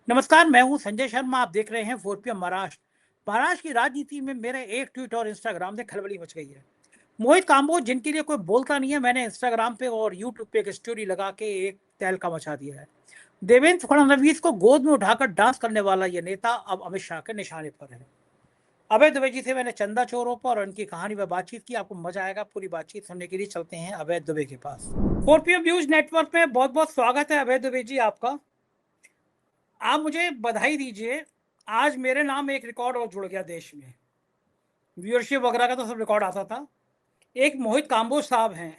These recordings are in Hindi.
नमस्कार, मैं हूं संजय शर्मा। आप देख रहे हैं 4PM महाराष्ट्र। महाराष्ट्र की राजनीति में मेरे एक ट्वीट और इंस्टाग्राम से खलबली मच गई है। मोहित काम्बोज, जिनके लिए कोई बोलता नहीं है, मैंने इंस्टाग्राम पे और यूट्यूब पे एक स्टोरी लगा के एक तहलका मचा दिया है। देवेंद्र फडणवीस को गोद में उठाकर डांस करने वाला ये नेता अब अमित शाह के निशाने पर है। अभय दुबे जी से मैंने चंदा चोरों पर और उनकी कहानी पर बातचीत की। आपको मजा आएगा। पूरी बातचीत सुनने के लिए चलते हैं अभय दुबे के पास। 4PM न्यूज नेटवर्क में बहुत बहुत स्वागत है अभय दुबे जी आपका। आप मुझे बधाई दीजिए, आज मेरे नाम एक रिकॉर्ड और जुड़ गया देश में। व्यूअरशिप वगैरह का तो सब रिकॉर्ड आता था। एक मोहित काम्बोज साहब हैं,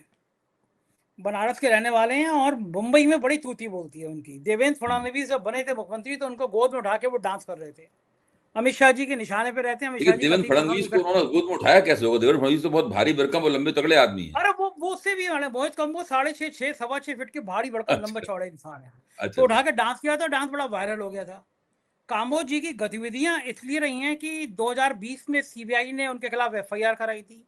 बनारस के रहने वाले हैं और मुंबई में बड़ी तूती बोलती है उनकी। देवेंद्र फडणवीस जब बने थे मुख्यमंत्री तो उनको गोद में उठा के वो डांस कर रहे थे। अमित शाह जी के निशाने पे रहते हैं। अमित शाह लेकिन जी देवेंद्र कभी फडणवीस को उन्होंने गोद में उठाया कैसे होगा? देवेंद्र फडणवीस तो बहुत भारी भरकम और लंबे तगड़े आदमी है। अरे वो उससे भी मोहित काम्बोज 6.5 सवा 6 फीट के भारी भरकम लंबे अच्छा चौड़े इंसान है। अच्छा तो उठा अच्छा। के डांस किया था, डांस बड़ा वायरल हो गया था। काम्बोज जी की गतिविधियां इसलिए रही हैं कि 2020 में सीबीआई ने उनके खिलाफ एफआईआर कराई थी,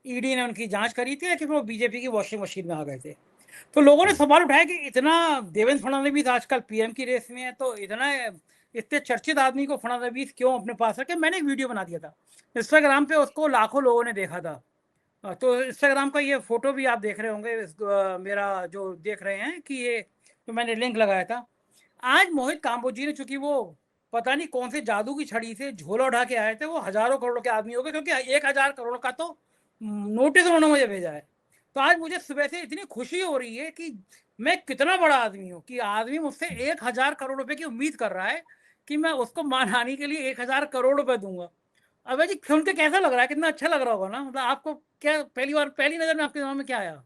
ईडी ने उनकी जांच करी थी, लेकिन वो बीजेपी की वॉशिंग मशीन में आ गए थे। तो लोगों ने सवाल उठाया कि इतना देवेंद्र फडणवीस आजकल पीएम की रेस में है, तो इतने चर्चित आदमी को फडणवीस क्यों अपने पास रखे। मैंने एक वीडियो बना दिया था इंस्टाग्राम पे, उसको लाखों लोगों ने देखा था। तो इंस्टाग्राम का ये फोटो भी आप देख रहे होंगे, मेरा जो देख रहे हैं कि ये तो मैंने लिंक लगाया था। आज मोहित काम्बोज जी ने, चूंकि वो पता नहीं कौन से जादू की छड़ी से झोला उठा के आए थे, वो हजारों करोड़ के आदमी हो गए, क्योंकि 1,000 करोड़ का तो नोटिस उन्होंने मुझे भेजा है। तो आज मुझे सुबह से इतनी खुशी हो रही है कि मैं कितना बड़ा आदमी हूँ कि आदमी मुझसे 1,000 करोड़ रुपए की उम्मीद कर रहा है कि मैं उसको मानहानि के लिए 1,000 करोड़ रुपए दूंगा। अबे जी, सुन के कैसा लग रहा है? कितना अच्छा लग रहा होगा ना? मतलब आपको क्या पहली नजर में आपके दिमाग में क्या आया?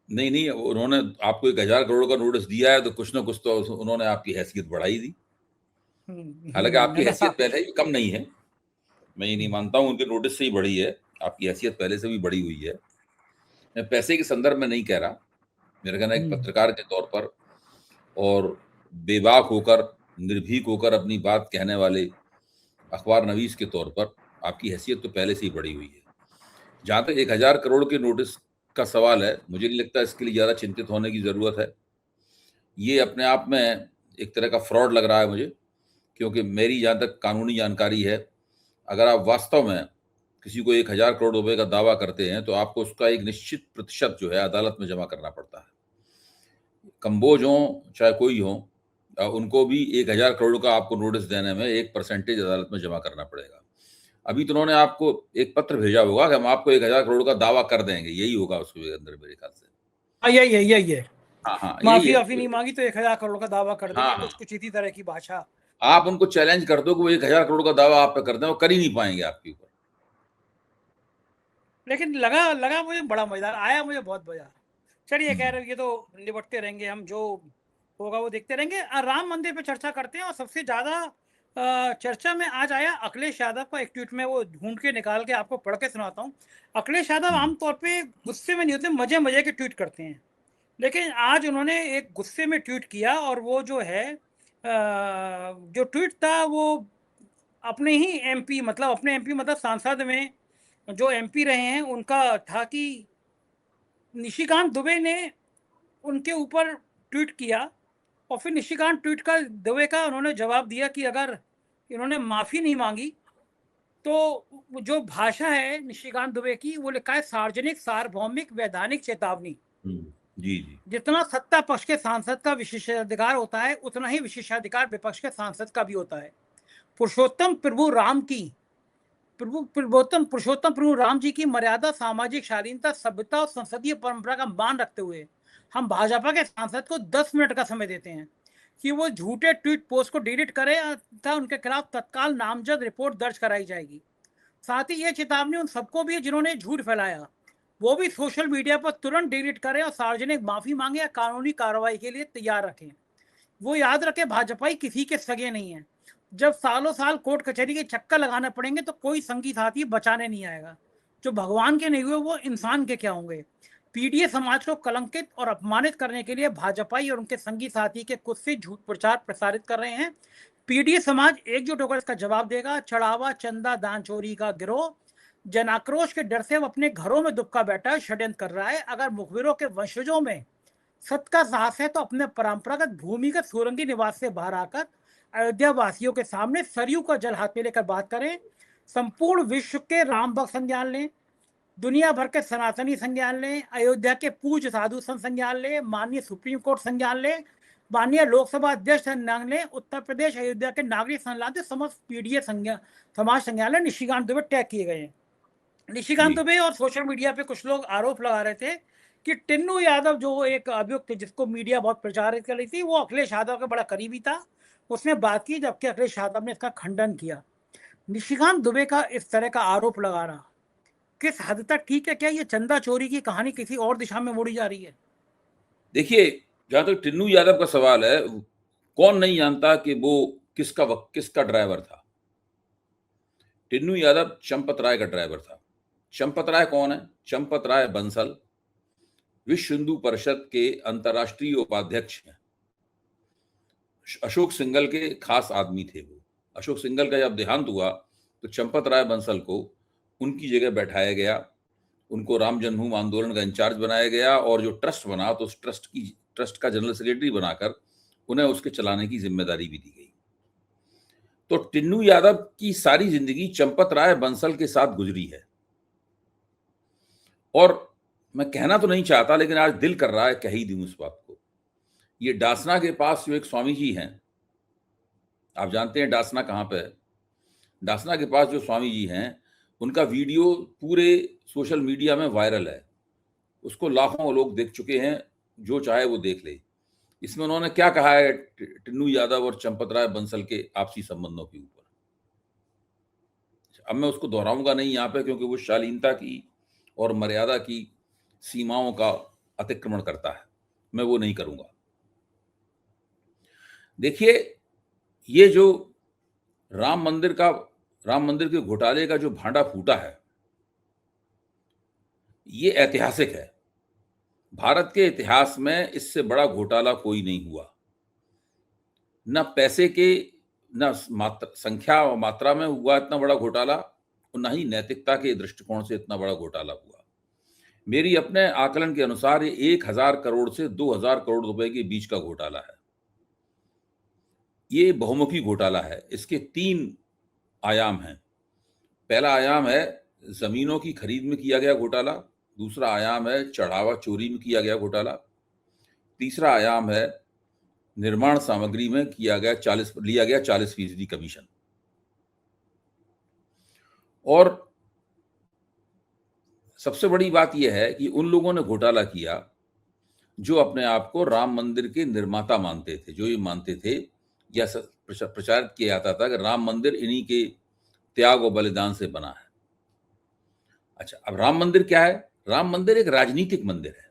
नहीं नहीं, उन्होंने आपको 1,000 करोड़ का नोटिस दिया है तो कुछ ना कुछ तो उन्होंने आपकी हैसियत बढ़ाई दी। हालांकि आपकी मैं हैसियत पहले ही कम नहीं है, मैं ये नहीं मानता हूं, उनके नोटिस से ही बढ़ी है। आपकी हैसियत पहले से भी बढ़ी हुई है। मैं पैसे के संदर्भ में नहीं कह रहा। मेरा कहना है एक पत्रकार के तौर पर और बेबाक होकर, निर्भीक होकर अपनी बात कहने वाले अखबार नवीस के तौर पर आपकी हैसियत तो पहले से ही बढ़ी हुई है। जहां तक 1,000 करोड़ के नोटिस का सवाल है, मुझे नहीं लगता इसके लिए ज्यादा चिंतित होने की जरूरत है। ये अपने आप में एक तरह का फ्रॉड लग रहा है मुझे, क्योंकि मेरी जहां तक कानूनी जानकारी है, अगर आप वास्तव में किसी को 1,000 करोड़ रुपए का दावा करते हैं तो आपको उसका एक निश्चित प्रतिशत जो है अदालत में जमा करना पड़ता है। कंबोज हो चाहे कोई हो, उनको भी 1,000 करोड़ का आपको नोटिस देने में एक परसेंटेज अदालत में जमा करना पड़ेगा। अभी तो उन्होंने आपको एक पत्र भेजा होगा कि हम आपको 1,000 करोड़ का दावा कर देंगे, यही होगा उसके अंदर मेरे ख्याल से। यही है। हाँ हाँ, यही माफी है। वाफी नहीं मांगी तो 1,000 करोड़ का दावा कर हाँ देंगे, हाँ, कुछ कुछ इसी तरह की भाषा। आप उनको चैलेंज कर दो कि वो 1,000 करोड़ का दावा आप पे कर दें, वो कर ही नहीं पाएंगे आपके ऊपर। लेकिन लगा लगा मुझे बड़ा मजेदार आया, मुझे बहुत मजा। चलिए, हम्म, खैर ये तो निपटते रहेंगे हम, जो होगा वो देखते रहेंगे। राम मंदिर पे चर्चा करते हैं। और सबसे ज्यादा चर्चा में आज आया अखिलेश यादव का एक ट्वीट। में वो ढूंढ के निकाल के आपको पढ़ के सुनाता हूँ। अखिलेश यादव हम्म, आमतौर पे गुस्से में नहीं होते, मजे मजे के ट्वीट करते हैं। लेकिन आज उन्होंने एक गुस्से में ट्वीट किया, और वो जो है जो ट्वीट था वो अपने ही एमपी, मतलब अपने एमपी मतलब सांसद में जो एमपी रहे हैं उनका था कि निशिकांत दुबे ने उनके ऊपर ट्वीट किया। और फिर निशिकांत ट्वीट का दुबे का उन्होंने जवाब दिया कि अगर इन्होंने माफ़ी नहीं मांगी तो जो भाषा है निशिकांत दुबे की, वो लिखा है सार्वजनिक सार्वभौमिक वैधानिक चेतावनी। जी जी। जितना सत्ता पक्ष के सांसद का विशेषाधिकार होता है, उतना ही विशेषाधिकार विपक्ष के सांसद का भी होता है। पुरुषोत्तम प्रभु राम की पुरुषोत्तम प्रभु राम जी की मर्यादा, सामाजिक शालीनता, सभ्यता और संसदीय परंपरा का मान रखते हुए हम भाजपा के सांसद को 10 मिनट का समय देते हैं कि वो झूठे ट्वीट पोस्ट को डिलीट करें तथा उनके खिलाफ तत्काल नामजद रिपोर्ट दर्ज कराई जाएगी। साथ ही यह चेतावनी उन सबको भी है जिन्होंने झूठ फैलाया, वो भी सोशल मीडिया पर तुरंत डिलीट करें और सार्वजनिक माफी मांगे या कानूनी कार्रवाई के लिए तैयार रखें। वो याद रखे, भाजपाई किसी के सगे नहीं है। जब सालों साल कोर्ट कचहरी के चक्कर लगाने पड़ेंगे तो कोई संगी साथी बचाने नहीं आएगा। जो भगवान के नहीं हुए वो इंसान के क्या होंगे। पीडीए समाज को कलंकित और अपमानित करने के लिए भाजपाई और उनके संगी साथी के खुद से झूठ प्रचार प्रसारित कर रहे हैं। पीडीए समाज एकजुट होकर इसका जवाब देगा। चढ़ावा, चंदा, दान चोरी का गिरोह जन आक्रोश के डर से अब अपने घरों में दुबका बैठा है, षड्यंत्र कर रहा है। अगर मुखबिरों के वंशजों में सत का साहस है तो अपने परंपरागत भूमिगत सुरंगी निवास से बाहर आकर अयोध्या वासियों के सामने सरयू का जल हाथ में लेकर बात करें, संपूर्ण विश्व के राम भक्त संज्ञान लें, दुनिया भर के सनातनी संज्ञान लें, अयोध्या के पूज्य साधु संत संज्ञान लें, माननीय सुप्रीम कोर्ट संज्ञान लें, माननीय लोकसभा अध्यक्ष संज्ञान लें, उत्तर प्रदेश अयोध्या के नागरिक संज्ञान लें, समस्त पीडीए संज्ञान समाज संज्ञान लें। निशिकांत दुबे टैग किए गए हैं। निशिकांत दुबे और सोशल मीडिया पे कुछ लोग आरोप लगा रहे थे कि टिन्नू यादव जो एक अभियुक्त जिसको मीडिया बहुत प्रचारित कर रही थी, वो अखिलेश यादव का बड़ा करीबी था, उसने बात की, जबकि अखिलेश यादव ने इसका खंडन किया। निशिकांत दुबे का इस तरह का आरोप लगाना किस हद तक ठीक है? क्या ये चंदा चोरी की कहानी किसी और दिशा में मोड़ी जा रही है? देखिए, जहां तक टिन्नू यादव का सवाल है, कौन नहीं जानता कि वो किसका ड्राइवर था। टिन्नू यादव चंपत राय का ड्राइवर था। चंपत राय कौन है? चंपत राय बंसल विश्व हिंदू परिषद के अंतर्राष्ट्रीय उपाध्यक्ष हैं। अशोक सिंघल के खास आदमी थे वो। अशोक सिंघल का जब देहांत हुआ तो चंपत राय बंसल को उनकी जगह बैठाया गया, उनको राम जन्मभूमि आंदोलन का इंचार्ज बनाया गया, और जो ट्रस्ट बना तो उस ट्रस्ट का जनरल सेक्रेटरी बनाकर उन्हें उसके चलाने की जिम्मेदारी भी दी गई। तो टिन्नू यादव की सारी जिंदगी चंपत राय बंसल के साथ गुजरी है, और मैं कहना तो नहीं चाहता लेकिन आज दिल कर रहा है कह ही दूं इस बात को। ये डासना के पास जो एक स्वामी जी हैं, आप जानते हैं डासना कहाँ पे है? डासना के पास जो स्वामी जी हैं, उनका वीडियो पूरे सोशल मीडिया में वायरल है। उसको लाखों लोग देख चुके हैं, जो चाहे वो देख ले। इसमें उन्होंने क्या कहा है टिन्नू यादव और चंपत राय बंसल के आपसी संबंधों के ऊपर। अब मैं उसको दोहराऊंगा नहीं यहाँ पे, क्योंकि वो शालीनता की और मर्यादा की सीमाओं का अतिक्रमण करता है, मैं वो नहीं करूंगा। देखिए, ये जो राम मंदिर के घोटाले का जो भांडा फूटा है, ये ऐतिहासिक है। भारत के इतिहास में इससे बड़ा घोटाला कोई नहीं हुआ। न पैसे के, न संख्या और मात्रा में हुआ इतना बड़ा घोटाला, और न ही नैतिकता के दृष्टिकोण से इतना बड़ा घोटाला हुआ। मेरी अपने आकलन के अनुसार ये 1000 करोड़ से 2000 करोड़ रुपए के बीच का घोटाला है। ये बहुमुखी घोटाला है। इसके 3 आयाम हैं। पहला आयाम है जमीनों की खरीद में किया गया घोटाला, दूसरा आयाम है चढ़ावा चोरी में किया गया घोटाला, तीसरा आयाम है निर्माण सामग्री में लिया गया 40% कमीशन। और सबसे बड़ी बात यह है कि उन लोगों ने घोटाला किया जो अपने आप को राम मंदिर के निर्माता मानते थे, जो ये मानते थे या प्रचारित किया जाता था कि राम मंदिर इन्हीं के त्याग और बलिदान से बना है। अच्छा, अब राम मंदिर क्या है? राम मंदिर एक राजनीतिक मंदिर है,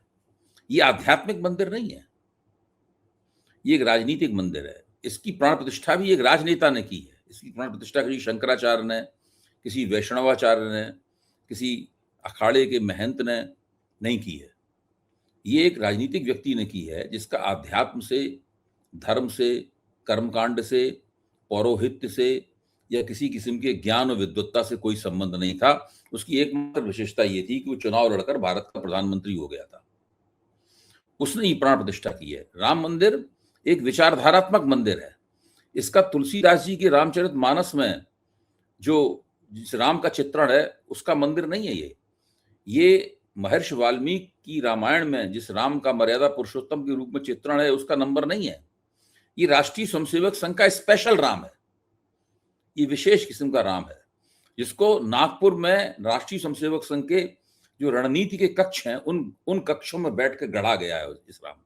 ये आध्यात्मिक मंदिर नहीं है, ये एक राजनीतिक मंदिर है। इसकी प्राण प्रतिष्ठा भी एक राजनेता ने की है। इसकी प्राण प्रतिष्ठा किसी शंकराचार्य ने, किसी वैष्णवाचार्य ने, किसी अखाड़े के महंत ने नहीं की है। ये एक राजनीतिक व्यक्ति ने की है, जिसका आध्यात्म से, धर्म से, कर्मकांड से, पौरोहित्य से या किसी किस्म के ज्ञान और विद्वत्ता से कोई संबंध नहीं था। उसकी एकमात्र विशेषता ये थी कि वो चुनाव लड़कर भारत का प्रधानमंत्री हो गया था। उसने ही प्राण प्रतिष्ठा की है। राम मंदिर एक विचारधारात्मक मंदिर है। इसका तुलसीदास जी के रामचरितमानस में जो जिस राम का चित्रण है, उसका मंदिर नहीं है ये महर्षि वाल्मीकि की रामायण में जिस राम का मर्यादा पुरुषोत्तम के रूप में चित्रण है, उसका नंबर नहीं है। ये राष्ट्रीय स्वयंसेवक संघ का स्पेशल राम है। ये विशेष किस्म का राम है, जिसको नागपुर में राष्ट्रीय स्वयंसेवक संघ के जो रणनीति के कक्ष हैं, उन कक्षों में बैठ कर गढ़ा गया है इस राम को,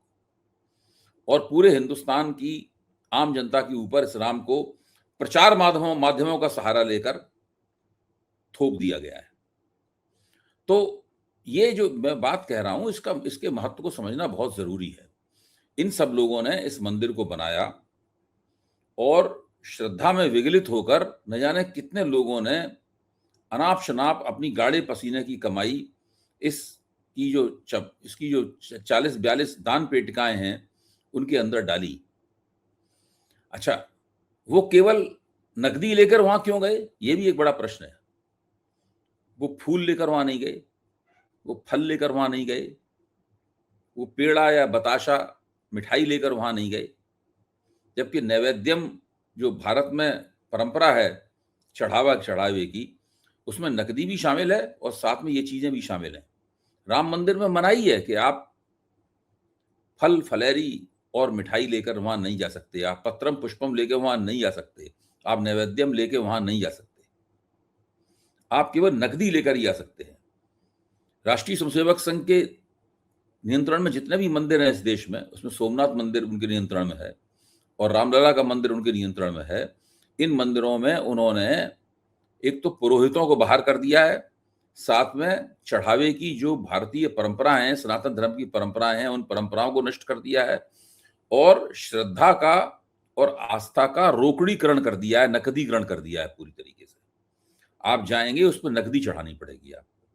और पूरे हिंदुस्तान की आम जनता के ऊपर इस राम को प्रचार माध्यमों का सहारा लेकर थोप दिया गया है। तो ये जो मैं बात कह रहा हूं, इसके महत्व को समझना बहुत जरूरी है। इन सब लोगों ने इस मंदिर को बनाया, और श्रद्धा में विगलित होकर न जाने कितने लोगों ने अनाप शनाप अपनी गाढ़े पसीने की कमाई इसकी जो 40-42 दान पेटिकाएं हैं उनके अंदर डाली। अच्छा, वो केवल नकदी लेकर वहां क्यों गए, ये भी एक बड़ा प्रश्न है। वो फूल लेकर वहां नहीं गए, वो फल लेकर वहां नहीं गए, वो पेड़ा या बताशा मिठाई लेकर वहां नहीं गए, जबकि नैवेद्यम जो भारत में परंपरा है चढ़ावे की, उसमें नकदी भी शामिल है और साथ में ये चीजें भी शामिल हैं। राम मंदिर में मनाही है कि आप फल फलेरी और मिठाई लेकर वहां नहीं जा सकते, आप पत्रम पुष्पम लेकर वहां नहीं जा सकते, आप नैवेद्यम लेकर वहां नहीं जा सकते, आप केवल नकदी लेकर ही आ सकते हैं। राष्ट्रीय स्वयंसेवक संघ के नियंत्रण में जितने भी मंदिर हैं इस देश में, उसमें सोमनाथ मंदिर उनके नियंत्रण में है और रामलला का मंदिर उनके नियंत्रण में है। इन मंदिरों में उन्होंने एक तो पुरोहितों को बाहर कर दिया है, साथ में चढ़ावे की जो भारतीय परंपराएं हैं, सनातन धर्म की परंपराएं हैं, उन परंपराओं को नष्ट कर दिया है और श्रद्धा का और आस्था का रोकड़ीकरण कर दिया है, नकदीकरण कर दिया है पूरी तरीके से। आप जाएंगे उस पर नकदी चढ़ानी पड़ेगी आपको।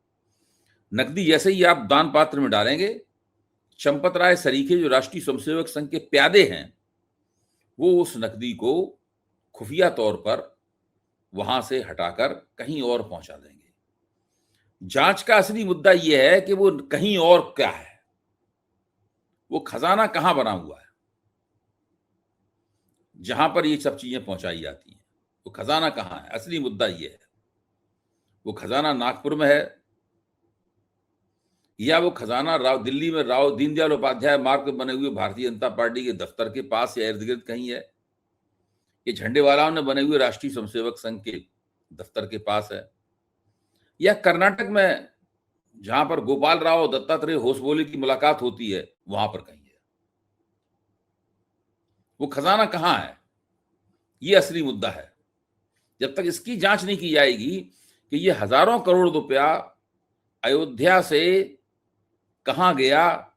नकदी जैसे ही आप दान पात्र में डालेंगे, चंपत राय सरीखे जो राष्ट्रीय स्वयंसेवक संघ के प्यादे हैं, वो उस नकदी को खुफिया तौर पर वहां से हटाकर कहीं और पहुंचा देंगे। जांच का असली मुद्दा यह है कि वो कहीं और क्या है, वो खजाना कहां बना हुआ है जहां पर ये सब चीजें पहुंचाई जाती हैं, वो खजाना कहां है। असली मुद्दा यह है, वो खजाना नागपुर में है या वो खजाना दिल्ली में राव दीनदयाल उपाध्याय मार्ग पर बने हुए भारतीय जनता पार्टी के दफ्तर के पास या इर्द गिर्द कहीं है, ये झंडे वालाओं ने बने हुए राष्ट्रीय स्वयंसेवक संघ के दफ्तर के पास है, या कर्नाटक में जहां पर गोपाल राव दत्तात्रेय होसबोले की मुलाकात होती है वहां पर कहीं है। वो खजाना कहां है, ये असली मुद्दा है। जब तक इसकी जांच नहीं की जाएगी कि ये हजारों करोड़ रुपया अयोध्या से कहां गया,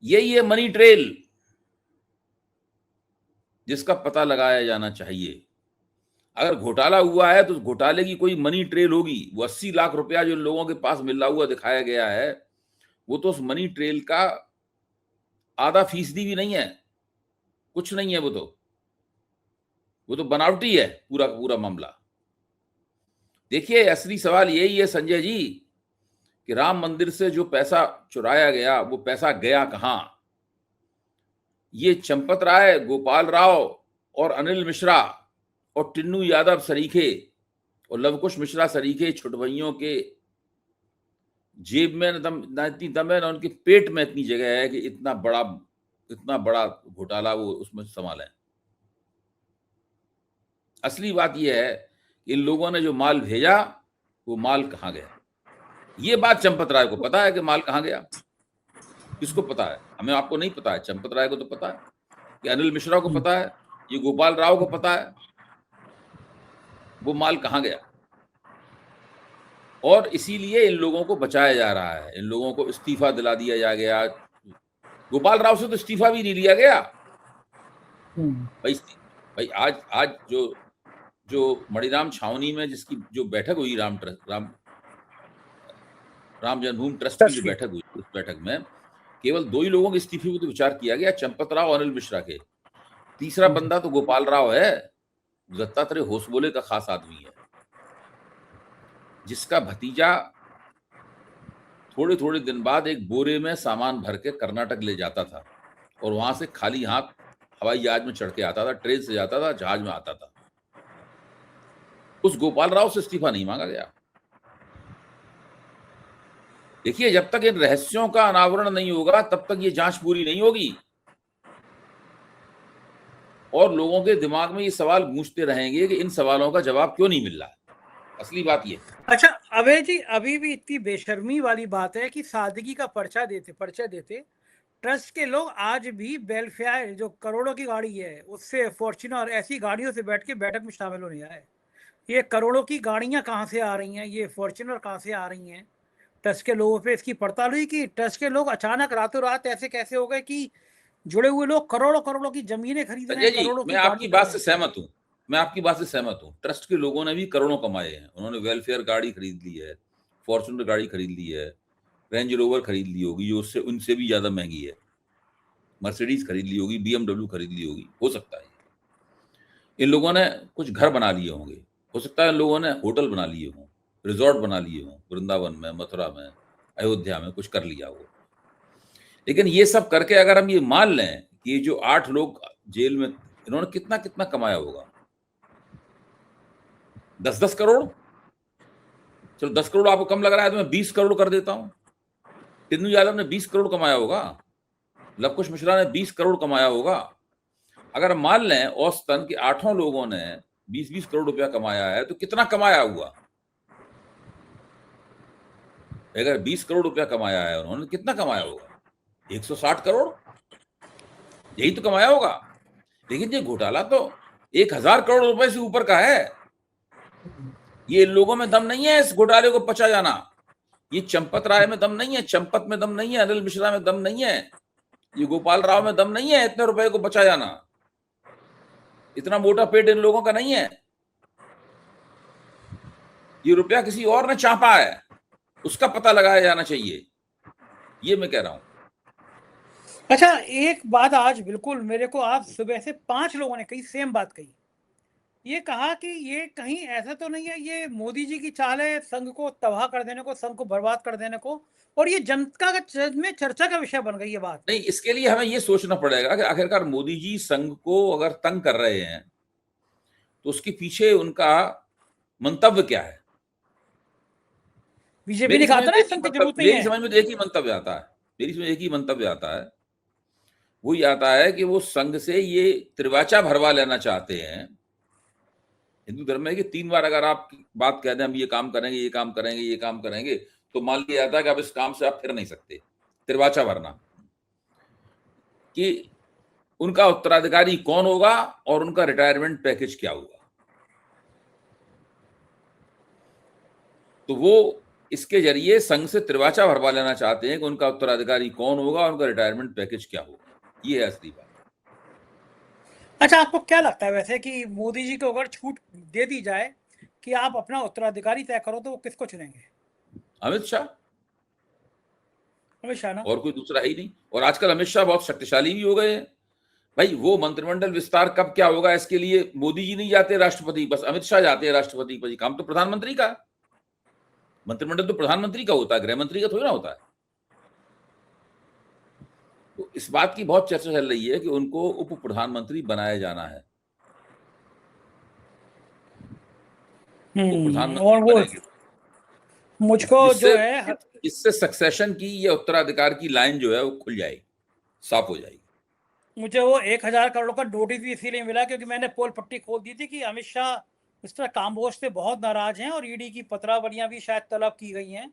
ये मनी ट्रेल जिसका पता लगाया जाना चाहिए। अगर घोटाला हुआ है तो उस घोटाले की कोई मनी ट्रेल होगी। वो 80 लाख रुपया जो लोगों के पास मिला हुआ दिखाया गया है, वो तो उस मनी ट्रेल का आधा फीसदी भी नहीं है, कुछ नहीं है। वो तो बनावटी है पूरा का पूरा मामला। देखिए, असली सवाल यही है संजय जी कि राम मंदिर से जो पैसा चुराया गया, वो पैसा गया कहां। ये चंपत राय, गोपाल राव और अनिल मिश्रा और टिन्नू यादव सरीखे और लवकुश मिश्रा सरीखे छुटभइयों के जेब में ना इतनी दम है, ना उनके पेट में इतनी जगह है कि इतना बड़ा घोटाला वो उसमें संभाले। असली बात यह है कि इन लोगों ने जो माल भेजा, वो माल कहां गया। ये बात चंपत राय को पता है कि माल कहां गया। किसको पता है? हमें, आपको नहीं पता है। चंपत राय को तो पता है, कि अनिल मिश्रा को पता है, ये गोपाल राव को पता है वो माल कहां गया। और इसीलिए इन लोगों को बचाया जा रहा है, इन लोगों को इस्तीफा दिला दिया जा गया। गोपाल राव से तो इस्तीफा भी नहीं लिया गया भाई। आज जो मणिराम छावनी में जिसकी जो बैठक हुई, राम जन्मभूमि ट्रस्ट की जो बैठक हुई, उस बैठक में केवल 2 ही लोगों के इस्तीफे पर तो विचार किया गया, चंपत राव और अनिल मिश्रा के। तीसरा बंदा तो गोपाल राव है, दत्तात्रेय होसबोले का खास आदमी है, जिसका भतीजा थोड़े दिन बाद एक बोरे में सामान भर के कर्नाटक ले जाता था और वहां से खाली हाथ हवाई जहाज में चढ़ के आता था, ट्रेन से जाता था, जहाज में आता था। उस गोपाल राव से इस्तीफा नहीं मांगा गया। देखिए, जब तक इन रहस्यों का अनावरण नहीं होगा, तब तक ये जांच पूरी नहीं होगी और लोगों के दिमाग में ये सवाल गूंजते रहेंगे कि इन सवालों का जवाब क्यों नहीं मिल रहा है। असली बात ये। अच्छा अभय जी, अभी भी इतनी बेशर्मी वाली बात है कि सादगी का पर्चा देते ट्रस्ट के लोग आज भी वेलफेयर जो करोड़ों की गाड़ी है उससे, फॉर्च्यूनर, ऐसी गाड़ियों से बैठ के बैठक में शामिल होने आए। ये करोड़ों की गाड़ियां कहाँ से आ रही हैं, ये फॉर्च्यूनर कहाँ से आ रही हैं। ट्रस्ट के लोगों पे इसकी पड़ताल हुई कि ट्रस्ट के लोग अचानक रातों रात ऐसे कैसे हो गए कि जुड़े हुए लोग करोड़ों की जमीनें खरीद रहे हैं, करोड़ों की। मैं आपकी बात से सहमत हूँ। ट्रस्ट के लोगों ने भी करोड़ों कमाए हैं। उन्होंने वेलफेयर गाड़ी खरीद ली है, फॉर्च्यूनर गाड़ी खरीद ली है, रेंज रोवर खरीद ली होगी जो उससे उनसे भी ज्यादा महंगी है, मर्सिडीज खरीद ली होगी, BMW खरीद ली होगी, हो सकता है। इन लोगों ने कुछ घर बना लिए होंगे, हो सकता है इन लोगों ने होटल बना लिए हों, रिजॉर्ट बना लिए हों, वृंदावन में, मथुरा में, अयोध्या में कुछ कर लिया हो। लेकिन ये सब करके अगर हम ये मान लें कि ये जो 8 लोग जेल में इन्होंने कितना कितना कमाया होगा? 10-10 करोड़? चलो 10 करोड़ आपको कम लग रहा है तो मैं 20 करोड़ कर देता हूं। टिन्नू यादव ने 20 करोड़ कमाया होगा, लवकुश मिश्रा ने 20 करोड़ कमाया होगा। अगर मान लें औसतन कि 8 लोगों ने 20-20 करोड़ रुपया कमाया है तो कितना कमाया हुआ? अगर 20 करोड़ रुपया कमाया है उन्होंने, कितना कमाया होगा? 160 करोड़, यही तो कमाया होगा। लेकिन ये घोटाला तो 1000 करोड़ रुपए से ऊपर का है। ये इन लोगों में दम नहीं है इस घोटाले को पचा जाना। ये चंपत राय में दम नहीं है, चंपत में दम नहीं है, अनिल मिश्रा में दम नहीं है, ये गोपाल राव में दम नहीं है इतने रुपए को बचा जाना। इतना मोटा पेट इन लोगों का नहीं है। ये रुपया किसी और ने चापा है, उसका पता लगाया जाना चाहिए, ये मैं कह रहा हूं। अच्छा, एक बात आज बिल्कुल मेरे को, आप सुबह से 5 लोगों ने कही सेम बात कही, ये कहा कि ये कहीं ऐसा तो नहीं है ये मोदी जी की चाल है संघ को तबाह कर देने को, संघ को बर्बाद कर देने को, और ये जनता का में चर्चा का विषय बन गई ये बात। नहीं, इसके लिए हमें ये सोचना पड़ेगा कि आखिरकार मोदी जी संघ को अगर तंग कर रहे हैं तो उसके पीछे उनका मंतव्य क्या है? बीजेपी ने कहा था ना संघ की जरूरत नहीं मेरी है। समझ में एक ही मंतव्य आता है, मेरी समझ एक ही मंतव्य आता है, वही आता है कि वो संघ से ये त्रिवाचा भरवा लेना चाहते हैं। हिंदू धर्म में कि 3 बार अगर आप बात कह दें हम ये काम करेंगे, ये काम करेंगे, ये काम करेंगे, तो मान लिया जाता है कि अब इस काम से आप फिर नहीं सकते। त्रिवाचा भरना कि उनका उत्तराधिकारी कौन होगा और उनका रिटायरमेंट पैकेज क्या होगा। तो वो इसके जरिए संघ से त्रिवाचा भरवा लेना चाहते हैं कि उनका उत्तराधिकारी कौन होगा और उनका रिटायरमेंट पैकेज क्या होगा। ये है असली बात। अच्छा, आपको क्या लगता है वैसे कि मोदी जी को अगर छूट दे दी जाए कि आप अपना उत्तराधिकारी तय करो तो वो किसको चुनेंगे? अमित शाह, अमित शाह ना? और कोई दूसरा ही नहीं। और आजकल अमित शाह बहुत शक्तिशाली भी हो गए हैं भाई। वो मंत्रिमंडल विस्तार कब क्या होगा इसके लिए मोदी जी नहीं जाते राष्ट्रपति, बस अमित शाह जाते हैं राष्ट्रपति पर। काम तो प्रधानमंत्री का, मंत्रिमंडल तो प्रधानमंत्री का होता है, गृह मंत्री का थोड़ी ना होता है। तो इस बात की बहुत चर्चा चल रही है कि उनको उप प्रधानमंत्री बनाया जाना है। उप प्रधानमंत्री और वो बनेंगे मुझको जो जिससे है, इससे सक्सेशन की या उत्तराधिकार की लाइन जो है वो खुल जाएगी, साफ हो जाएगी। मुझे वो 1000 करोड़ का नोटिस भी इसीलिए मिला क्योंकि मैंने पोल पट्टी खोल दी थी कि अमित शाह मिस्टर काम्बोज से बहुत नाराज हैं और ईडी की पत्रावलियां भी शायद तलब की गई हैं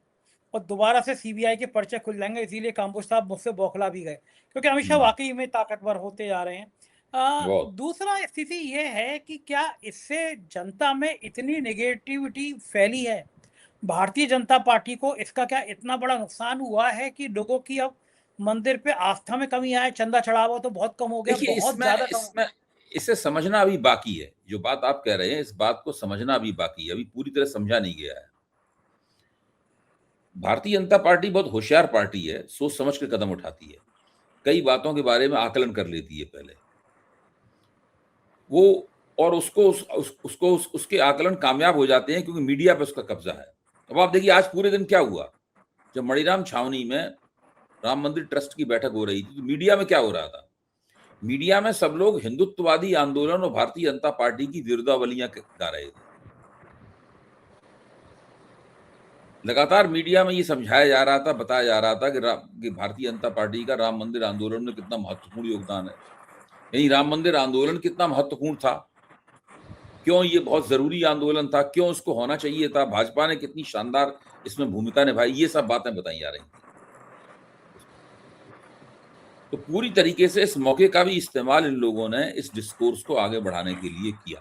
और दोबारा से सीबीआई के पर्चे खुल जाएंगे, इसीलिए काम्बोज साहब मुझसे बौखला भी गए क्योंकि अमित शाह वाकई में ताकतवर होते जा रहे हैं। बहुत। दूसरा स्थिति ये है कि क्या इससे जनता में इतनी नेगेटिविटी फैली है, भारतीय जनता पार्टी को इसका क्या इतना बड़ा नुकसान हुआ है कि लोगों की अब मंदिर पे आस्था में कमी आए, चंदा चढ़ावा तो बहुत कम हो गया, देखिए, बहुत इसमें ज्यादा कम। इसमें इसे समझना अभी बाकी है। जो बात आप कह रहे हैं, इस बात को समझना अभी बाकी है, अभी पूरी तरह समझा नहीं गया है। भारतीय जनता पार्टी बहुत होशियार पार्टी है, सोच समझ के कदम उठाती है, कई बातों के बारे में आकलन कर लेती है पहले वो, और उसके आकलन कामयाब हो जाते हैं क्योंकि मीडिया पे उसका कब्जा है। अब आप देखिए आज पूरे दिन क्या हुआ, जब मणिराम छावनी में राम मंदिर ट्रस्ट की बैठक हो रही थी तो मीडिया में क्या हो रहा था? मीडिया में सब लोग हिंदुत्ववादी आंदोलन और भारतीय जनता पार्टी की विरुद्धावलियां गा रहे थे। लगातार मीडिया में ये समझाया जा रहा था, बताया जा रहा था कि भारतीय जनता पार्टी का राम मंदिर आंदोलन में कितना महत्वपूर्ण योगदान है, यानी राम मंदिर आंदोलन कितना महत्वपूर्ण था, क्यों ये बहुत जरूरी आंदोलन था, क्यों उसको होना चाहिए था, भाजपा ने कितनी शानदार इसमें भूमिका निभाई, ये सब बातें बताई जा रही थी। तो पूरी तरीके से इस मौके का भी इस्तेमाल इन लोगों ने इस डिस्कोर्स को आगे बढ़ाने के लिए किया।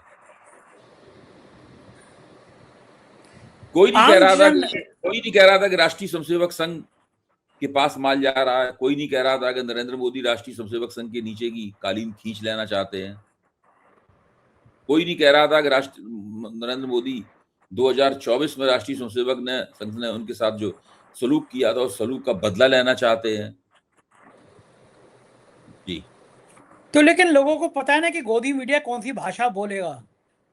कोई नहीं कह रहा था कि राष्ट्रीय स्वयंसेवक संघ के पास माल जा रहा है, कोई नहीं कह रहा था कि नरेंद्र मोदी राष्ट्रीय स्वयंसेवक संघ के नीचे की कालीन खींच लेना चाहते हैं, कोई नहीं कह रहा था कि नरेंद्र मोदी 2024 में राष्ट्रीय स्वयंसेवक संघ ने उनके साथ जो सलूक किया था उस सलूक का बदला लेना चाहते हैं जी। तो लेकिन लोगों को पता है ना कि गोदी मीडिया कौन सी भाषा बोलेगा,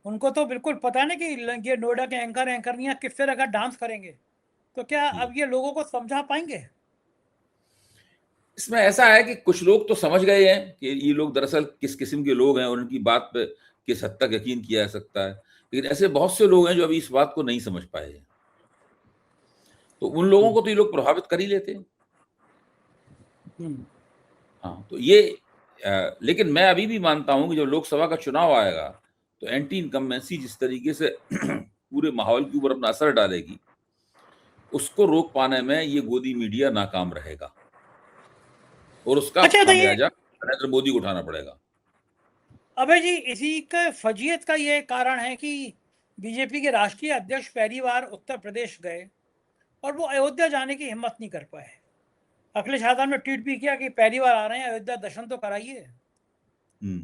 उनको तो बिल्कुल पता है ना कि ये नोएडा के एंकरनियां किस तरह का डांस करेंगे, तो क्या अब ये लोगों को समझा पाएंगे? इसमें ऐसा है कि कुछ लोग तो समझ गए हैं कि ये लोग दरअसल किस किस्म के लोग हैं और उनकी बात पे किस हद तक यकीन किया जा सकता है, लेकिन ऐसे बहुत से लोग हैं जो अभी इस बात को नहीं समझ पाए हैं। तो उन लोगों को तो ये लोग प्रभावित कर ही लेते हैं। हाँ, तो ये लेकिन मैं अभी भी मानता हूँ कि जब लोकसभा का चुनाव आएगा तो एंटी इनकम्बेंसी जिस तरीके से पूरे माहौल के ऊपर अपना असर डालेगी, उसको रोक पाने में ये गोदी मीडिया नाकाम रहेगा और उसका अच्छा बताइए खामियाजा नरेंद्र मोदी को उठाना पड़ेगा। अभय जी, इसी का फजीयत का ये कारण है कि बीजेपी के राष्ट्रीय अध्यक्ष पहली बार उत्तर प्रदेश गए और वो अयोध्या जाने की हिम्मत नहीं कर पाए। अखिलेश यादव ने ट्वीट भी किया कि पहली बार आ रहे हैं, अयोध्या दर्शन तो कराइए।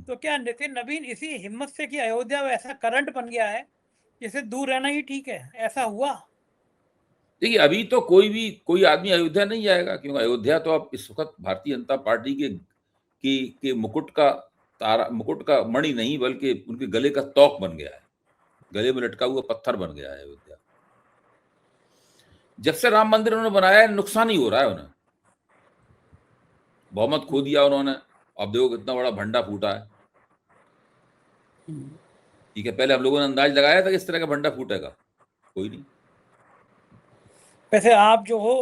तो क्या नितिन नवीन इसी हिम्मत से कि अयोध्या में ऐसा करंट बन गया है जिससे दूर रहना ही ठीक है, ऐसा हुआ? देखिए, अभी तो कोई आदमी अयोध्या नहीं जाएगा, क्योंकि अयोध्या तो अब इस वक्त भारतीय जनता पार्टी के मुकुट का मणि नहीं बल्कि उनके गले का तौक बन गया है, गले में लटका हुआ पत्थर बन गया है अयोध्या। जब से राम मंदिर उन्होंने बनाया है, नुकसान ही हो रहा है उन्हें। बहुमत खो दिया उन्होंने, अब देखो कितना बड़ा भंडा फूटा है। ठीक है, पहले हम लोगों ने अंदाज लगाया था कि इस तरह का भंडा फूटेगा, कोई नहीं। वैसे आप जो हो,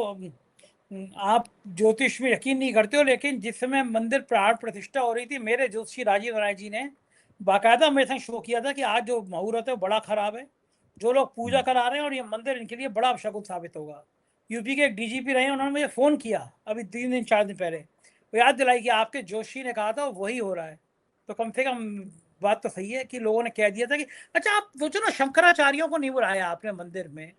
आप ज्योतिष में यकीन नहीं करते हो, लेकिन जिस समय मंदिर प्राण प्रतिष्ठा हो रही थी, मेरे ज्योतिषी राजीव नारायण जी ने बाकायदा मेरे संग शो किया था कि आज जो मुहूर्त है वो बड़ा खराब है, जो लोग पूजा करा रहे हैं और ये मंदिर इनके लिए बड़ा अपशगुन साबित होगा। यूपी के एक डीजीपी रहे हैं, उन्होंने मुझे फ़ोन किया अभी 3 दिन 4 दिन पहले, वो याद दिलाई कि आपके ज्योतिषी ने कहा था वही हो रहा है। तो कम से कम बात तो सही है कि लोगों ने कह दिया था कि अच्छा, आप सोचो ना, शंकराचार्यों को नहीं बुलाया आपने मंदिर में,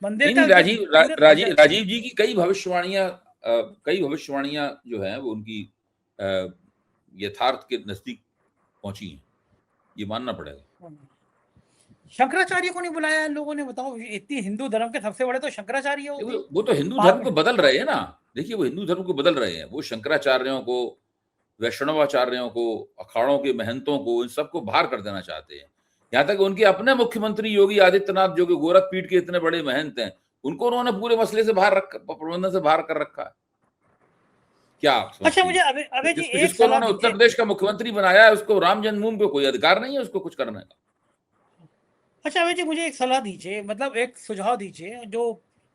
मंदिर नहीं का नहीं, जो पूरे राजीव जी की कई भविष्यवाणियां जो हैं वो उनकी अ, यथार्थ के नजदीक पहुंची हैं, ये मानना पड़ेगा। शंकराचार्य को नहीं बुलाया इन लोगों ने? बताओ, इतनी हिंदू धर्म के सबसे बड़े तो शंकराचार्य होते हैं। वो तो हिंदू बाद धर्म में को बदल रहे हैं ना। देखिए, वो हिंदू धर्म को बदल रहे हैं, वो शंकराचार्यों को, वैष्णवाचार्यों को, अखाड़ों के महंतों को, इन सबको बाहर कर देना चाहते हैं। यहाँ तक उनके अपने मुख्यमंत्री योगी आदित्यनाथ, जो कि गोरख पीठ के इतने बड़े महंत हैं, उनको उन्होंने पूरे मसले से प्रबंधन से बाहर कर रखा है। क्या आप अच्छा, समझती मुझे हैं? अभय जी एक जिसको सलाह उन्होंने उत्तर दीजिए। प्रदेश का मुख्यमंत्री बनाया है, उसको राम जन्मभूमि पे कोई अधिकार नहीं है उसको कुछ करने का। अच्छा अभय जी, मुझे एक सलाह दीजिए, मतलब एक सुझाव दीजिए जो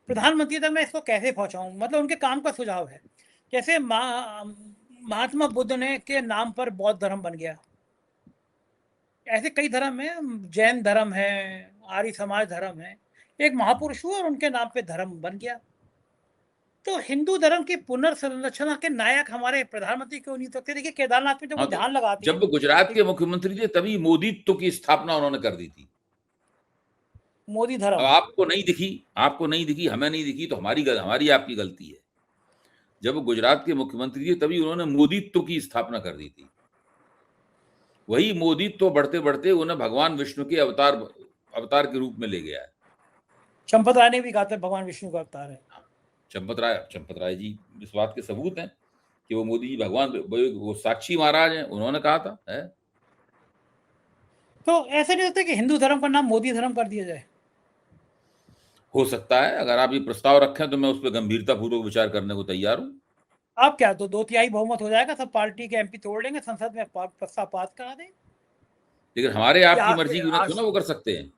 प्रधानमंत्री तक मैं इसको कैसे पहुंचाऊं, मतलब उनके काम का सुझाव है। जैसे महात्मा बुद्ध ने के नाम पर बौद्ध धर्म बन गया, ऐसे कई धर्म है, जैन धर्म है, आर्य समाज धर्म है, एक महापुरुष हुआ और उनके नाम पे धर्म बन गया। तो हिंदू धर्म की पुनर्संरचना के नायक हमारे प्रधानमंत्री क्यों नहीं सकते? देखिए, केदारनाथ में जब वो हाँ, तो ध्यान लगाते जब हैं, वो गुजरात के एक मुख्यमंत्री थे तभी मोदीत्व की स्थापना उन्होंने कर दी थी। मोदी अब धर्म। आपको नहीं दिखी, हमें नहीं दिखी, तो हमारी आपकी गलती है। जब वो गुजरात के मुख्यमंत्री थे तभी उन्होंने मोदीत्व की स्थापना कर दी थी। वही मोदीत्व बढ़ते बढ़ते उन्हें भगवान विष्णु के अवतार के रूप में ले गया है। चंपत राय ने भी कहा था भगवान विष्णु का अवतार है। चंपत राय जी इस बात के सबूत हैं कि वो मोदी जी भगवान, वो साक्षी महाराज हैं, उन्होंने कहा था है। तो ऐसा नहीं होता कि हिंदू धर्म का नाम मोदी धर्म कर दिया जाए? हो सकता है, अगर आप ये प्रस्ताव रखें तो मैं उस पर गंभीरता पूर्वक विचार करने को तैयार हूं। आप क्या, तो 2/3 बहुमत हो जाएगा, सब पार्टी के एमपी तोड़ लेंगे, संसद में प्रस्ताव पास करा दें? लेकिन हमारे या आपकी आज मर्जी से की उन्हें थोड़ा आज ना वो कर सकते हैं।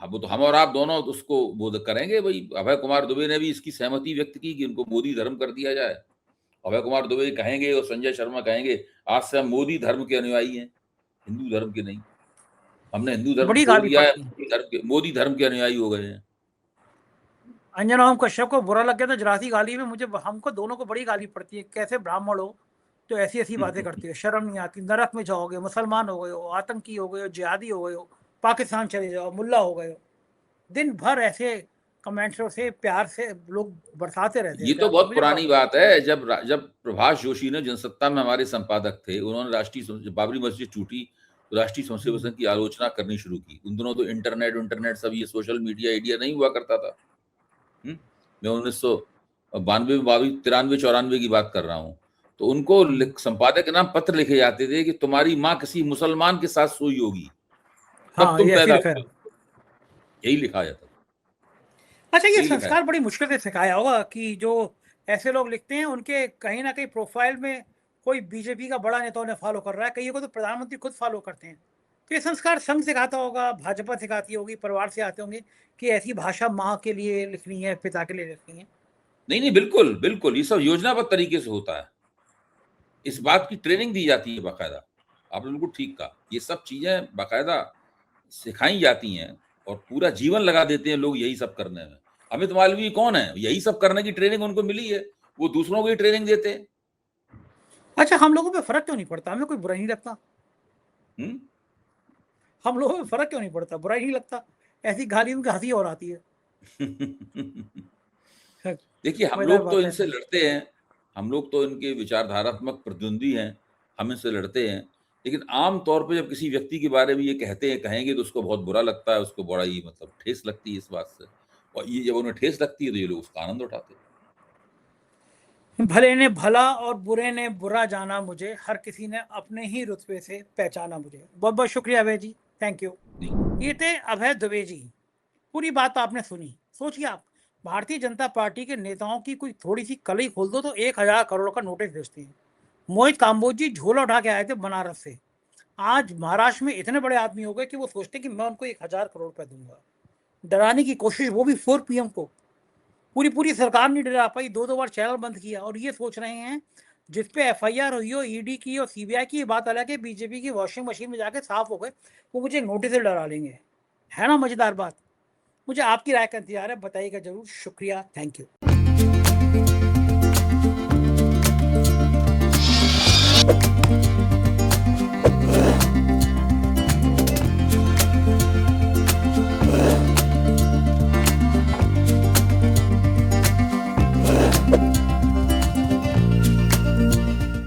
अब वो तो हम और आप दोनों उसको बोध करेंगे। भाई, अभय कुमार दुबे ने भी इसकी सहमति व्यक्त की कि उनको मोदी धर्म कर दिया जाए। अभय कुमार दुबे कहेंगे और संजय शर्मा कहेंगे आज से हम मोदी धर्म के अनुयायी हैं, हिंदू धर्म के नहीं। हमने हिंदू धर्म बड़ी छोड़ गाली दिया है, पड़ती है। मोदी धर्म के अनुयायी हो गए हैं। अंजना ओम कश्यप को बुरा लग गया तो जरासी गाली में मुझे, हमको दोनों को बड़ी गाली पड़ती है, कैसे ब्राह्मण हो तो ऐसी ऐसी बातें करती है, शर्म नहीं आती, नरक में जाओगे, मुसलमान हो गए हो, आतंकी हो गए हो, जिहादी हो गए हो, पाकिस्तान चले जाओ, मुल्ला हो गए हो। दिन भर ऐसे कमेंट्सों से प्यार से लोग बरसाते रहते ये हैं तो आपको, बहुत मुझे बड़ा पुरानी बात है। जब प्रभाष जोशी ने जनसत्ता में हमारे संपादक थे, उन्होंने बाबरी मस्जिद टूटी तो राष्ट्रीय स्वयंसेवक संघ की आलोचना करनी शुरू की। उन दिनों तो इंटरनेट सब ये सोशल मीडिया नहीं हुआ करता था। मैं 1992 में 93 94 की बात कर रहा हूँ। तो उनको संपादक के नाम पत्र लिखे जाते थे कि तुम्हारी माँ किसी मुसलमान के साथ सोई होगी तब हाँ, तुम ये ऐसे पैदा लिखा हुए है। हो। यही लिखा जाता था, अच्छा, ये यही लिखा है। संस्कार बड़ी मुश्किल से सिखाया होगा कि जो ऐसे लोग लिखते हैं, उनके कहीं ना कहीं प्रोफाइल में कोई बीजेपी का बड़ा नेता उन्हें फॉलो कर रहा है, कहीं को तो प्रधानमंत्री खुद फॉलो करते हैं। तो ये संस्कार संघ सिखाता होगा, भाजपा सिखाती होगी, परिवार से आते होंगे कि ऐसी भाषा माँ के लिए लिखनी है, पिता के लिए लिखनी है। नहीं, बिल्कुल, बिल्कुल, ये सब योजनाबद्ध तरीके से होता है। इस बात की ट्रेनिंग दी जाती है बाकायदा। आपने बिल्कुल ठीक कहा। ये सब चीज़ें बाकायदा सिखाई जाती हैं और पूरा जीवन लगा देते हैं लोग यही सब करने में। अमित मालवीय कौन है? यही सब करने की ट्रेनिंग उनको मिली है। वो दूसरों को ही ट्रेनिंग देते हैं। अच्छा, हम लोगों पे फर्क क्यों नहीं पड़ता? हमें कोई बुरा नहीं लगता। हुँ? हम लोगों पे फर्क क्यों नहीं पड़ता? बुरा ही नहीं लगता। ऐसी गाली उनकी हंसी और आती है। देखिए, हम मजेदार लोग तो बात है। इनसे लड़ते हैं, हम लोग तो इनके विचारधारात्मक प्रतिद्वंदी हैं, हम इनसे लड़ते हैं। लेकिन आम तौर पे जब किसी व्यक्ति के बारे में ये कहेंगे तो उसको बहुत बुरा लगता है, उसको बड़ा ही मतलब ठेस लगती है इस बात से। और ये जब उन्हें ठेस लगती है तो ये लोग उसका आनंद उठाते हैं। भले ने भला और बुरे ने बुरा जाना मुझे, हर किसी ने अपने ही रुतबे से पहचाना मुझे। बहुत बहुत शुक्रिया अभय जी, थैंक यू। जी। ये थे अभय दुबे जी। पूरी बात आपने सुनी। सोचिए आप, भारतीय जनता पार्टी के नेताओं की कोई थोड़ी सी कलई खोल दो तो 1,000 करोड़ का नोटिस भेजते हैं। मोहित काम्बोज जी झोला उठा के आए थे बनारस से। आज महाराष्ट्र में इतने बड़े आदमी हो गए कि वो सोचते हैं कि मैं उनको 1,000 करोड़ रुपए दूंगा। डराने की कोशिश, वो भी 4 PM को। पूरी पूरी सरकार नहीं डरा पाई, 2 बार चैनल बंद किया और ये सोच रहे हैं जिस पे FIR हुई हो, ईडी की और CBI की, बात अलग है, बीजेपी की वॉशिंग मशीन में जाके साफ हो गए, वो मुझे नोटिस से डरा लेंगे। है ना मजेदार बात? मुझे आपकी राय का इंतजार है, बताइएगा जरूर। शुक्रिया, थैंक यू।